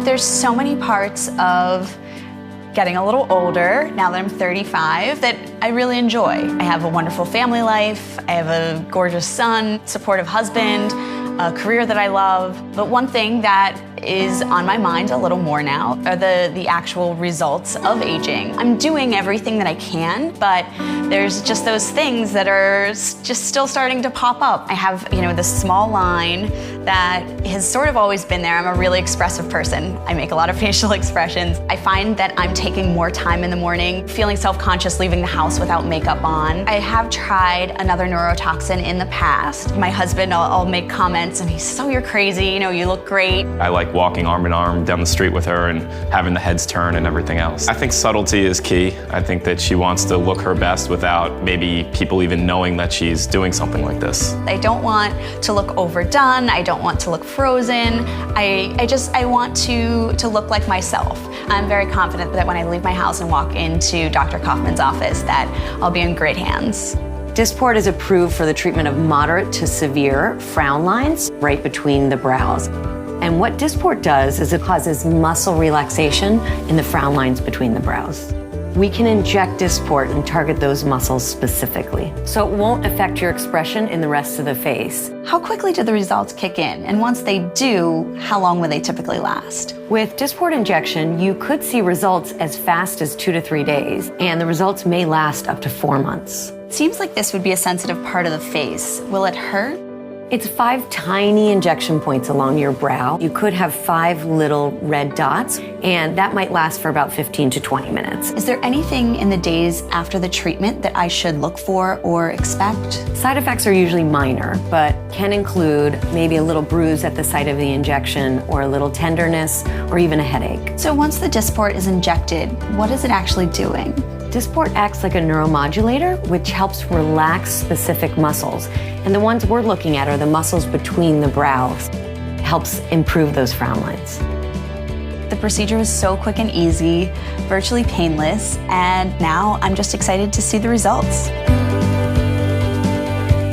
There's so many parts of getting a little older, now that I'm 35, that I really enjoy. I have a wonderful family life, I have a gorgeous son, supportive husband, a career that I love. But one thing that is on my mind a little more now are the actual results of aging. I'm doing everything that I can, but there's just those things that are just still starting to pop up. I have, this small line that has sort of always been there. I'm a really expressive person. I make a lot of facial expressions. I find that I'm taking more time in the morning, feeling self-conscious leaving the house without makeup on. I have tried another neurotoxin in the past. My husband, I'll make comments and he says, "Oh, you're crazy, you look great." I like walking arm in arm down the street with her and having the heads turn and everything else. I think subtlety is key. I think that she wants to look her best without maybe people even knowing that she's doing something like this. I don't want to look overdone. I don't want to look frozen. I want to look like myself. I'm very confident that when I leave my house and walk into Dr. Kaufman's office that I'll be in great hands. Dysport is approved for the treatment of moderate to severe frown lines right between the brows. And what Dysport does is it causes muscle relaxation in the frown lines between the brows. We can inject Dysport and target those muscles specifically, so it won't affect your expression in the rest of the face. How quickly do the results kick in? And once they do, how long will they typically last? With Dysport injection, you could see results as fast as 2 to 3 days, and the results may last up to 4 months. It seems like this would be a sensitive part of the face. Will it hurt? It's 5 tiny injection points along your brow. You could have 5 little red dots, and that might last for about 15 to 20 minutes. Is there anything in the days after the treatment that I should look for or expect? Side effects are usually minor, but can include maybe a little bruise at the site of the injection, or a little tenderness, or even a headache. So once the Dysport is injected, what is it actually doing? Dysport acts like a neuromodulator, which helps relax specific muscles. And the ones we're looking at are the muscles between the brows. It helps improve those frown lines. The procedure was so quick and easy, virtually painless, and now I'm just excited to see the results.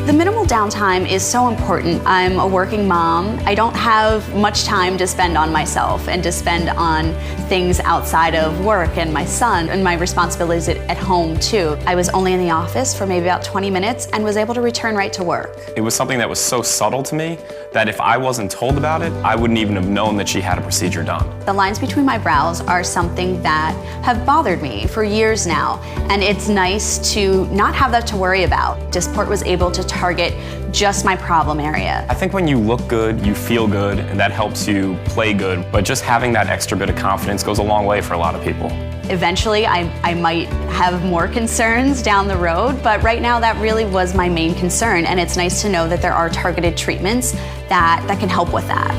The minimal downtime is so important. I'm a working mom. I don't have much time to spend on myself and to spend on things outside of work and my son and my responsibilities at home too. I was only in the office for maybe about 20 minutes and was able to return right to work. It was something that was so subtle to me that if I wasn't told about it, I wouldn't even have known that she had a procedure done. The lines between my brows are something that have bothered me for years now, and it's nice to not have that to worry about. Dysport was able to target just my problem area. I think when you look good, you feel good, and that helps you play good, but just having that extra bit of confidence goes a long way for a lot of people. Eventually, I might have more concerns down the road, but right now that really was my main concern, and it's nice to know that there are targeted treatments that can help with that.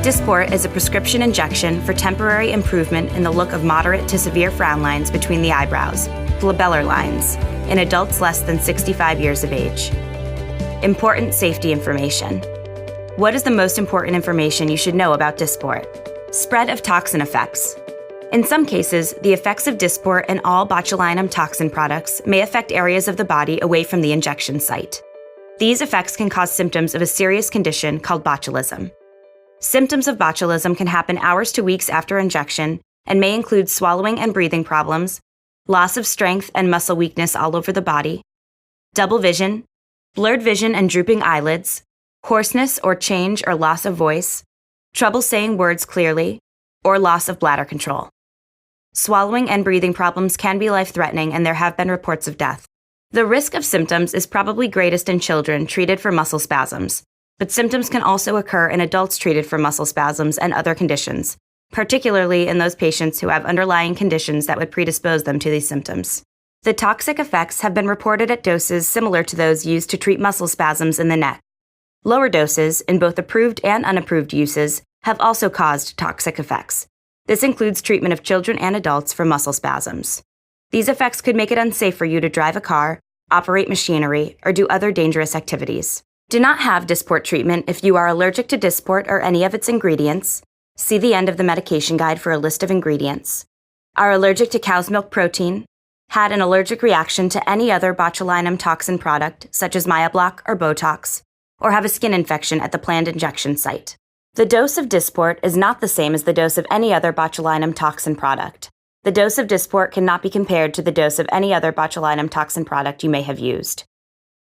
Dysport is a prescription injection for temporary improvement in the look of moderate to severe frown lines between the eyebrows, glabellar lines, in adults less than 65 years of age. Important safety information. What is the most important information you should know about Dysport? Spread of toxin effects. In some cases, the effects of Dysport and all botulinum toxin products may affect areas of the body away from the injection site. These effects can cause symptoms of a serious condition called botulism. Symptoms of botulism can happen hours to weeks after injection and may include swallowing and breathing problems, loss of strength and muscle weakness all over the body, double vision, blurred vision and drooping eyelids, hoarseness or change or loss of voice, trouble saying words clearly, or loss of bladder control. Swallowing and breathing problems can be life-threatening, and there have been reports of death. The risk of symptoms is probably greatest in children treated for muscle spasms, but symptoms can also occur in adults treated for muscle spasms and other conditions, particularly in those patients who have underlying conditions that would predispose them to these symptoms. The toxic effects have been reported at doses similar to those used to treat muscle spasms in the neck. Lower doses, in both approved and unapproved uses, have also caused toxic effects. This includes treatment of children and adults for muscle spasms. These effects could make it unsafe for you to drive a car, operate machinery, or do other dangerous activities. Do not have Dysport treatment if you are allergic to Dysport or any of its ingredients. See the end of the medication guide for a list of ingredients. Are allergic to cow's milk protein, had an allergic reaction to any other botulinum toxin product, such as Myablock or Botox, or have a skin infection at the planned injection site. The dose of Dysport is not the same as the dose of any other botulinum toxin product. The dose of Dysport cannot be compared to the dose of any other botulinum toxin product you may have used.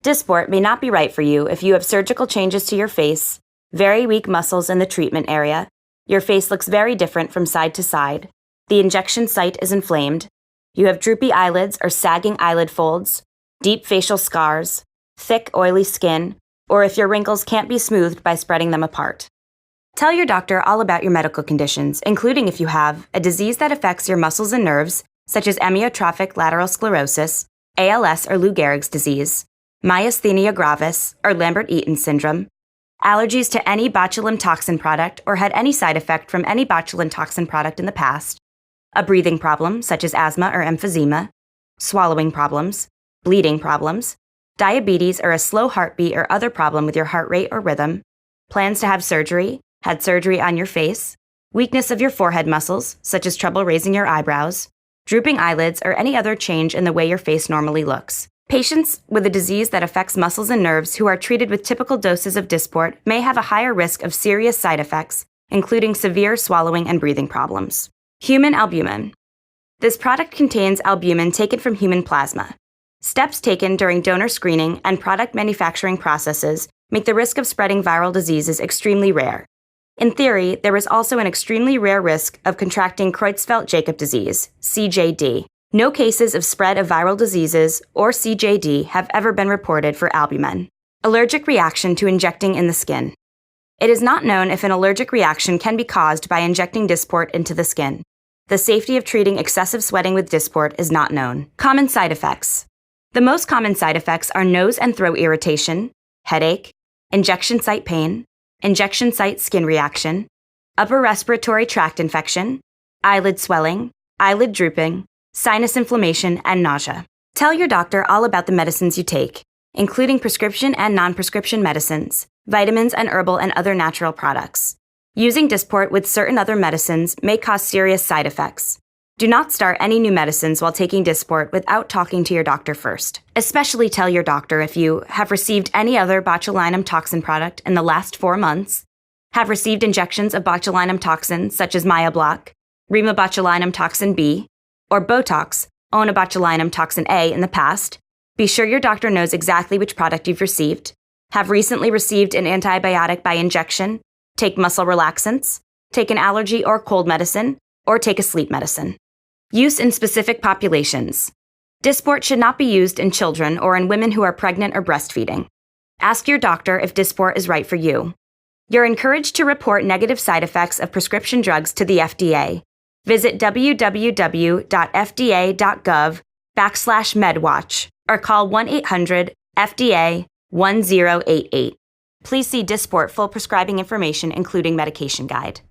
Dysport may not be right for you if you have surgical changes to your face, very weak muscles in the treatment area, your face looks very different from side to side, the injection site is inflamed, you have droopy eyelids or sagging eyelid folds, deep facial scars, thick, oily skin, or if your wrinkles can't be smoothed by spreading them apart. Tell your doctor all about your medical conditions, including if you have a disease that affects your muscles and nerves, such as amyotrophic lateral sclerosis, ALS or Lou Gehrig's disease, myasthenia gravis or Lambert-Eaton syndrome, allergies to any botulinum toxin product or had any side effect from any botulinum toxin product in the past, a breathing problem such as asthma or emphysema, swallowing problems, bleeding problems, diabetes or a slow heartbeat or other problem with your heart rate or rhythm, plans to have surgery, had surgery on your face, weakness of your forehead muscles, such as trouble raising your eyebrows, drooping eyelids, or any other change in the way your face normally looks. Patients with a disease that affects muscles and nerves who are treated with typical doses of Dysport may have a higher risk of serious side effects, including severe swallowing and breathing problems. Human albumin. This product contains albumin taken from human plasma. Steps taken during donor screening and product manufacturing processes make the risk of spreading viral diseases extremely rare. In theory, there is also an extremely rare risk of contracting Creutzfeldt-Jakob disease, CJD. No cases of spread of viral diseases or CJD have ever been reported for albumin. Allergic reaction to injecting in the skin. It is not known if an allergic reaction can be caused by injecting Dysport into the skin. The safety of treating excessive sweating with Dysport is not known. Common side effects. The most common side effects are nose and throat irritation, headache, injection site pain, injection site skin reaction, upper respiratory tract infection, eyelid swelling, eyelid drooping, sinus inflammation, and nausea. Tell your doctor all about the medicines you take, including prescription and non-prescription medicines, vitamins and herbal and other natural products. Using Dysport with certain other medicines may cause serious side effects. Do not start any new medicines while taking Dysport without talking to your doctor first. Especially tell your doctor if you have received any other botulinum toxin product in the last 4 months, have received injections of botulinum toxin such as Myablock, Rimabotulinum toxin B, or Botox, Onabotulinum toxin A in the past. Be sure your doctor knows exactly which product you've received, have recently received an antibiotic by injection, take muscle relaxants, take an allergy or cold medicine, or take a sleep medicine. Use in specific populations. Dysport should not be used in children or in women who are pregnant or breastfeeding. Ask your doctor if Dysport is right for you. You're encouraged to report negative side effects of prescription drugs to the FDA. Visit www.fda.gov/medwatch or call 1-800-FDA-1088. Please see Dysport full prescribing information, including medication guide.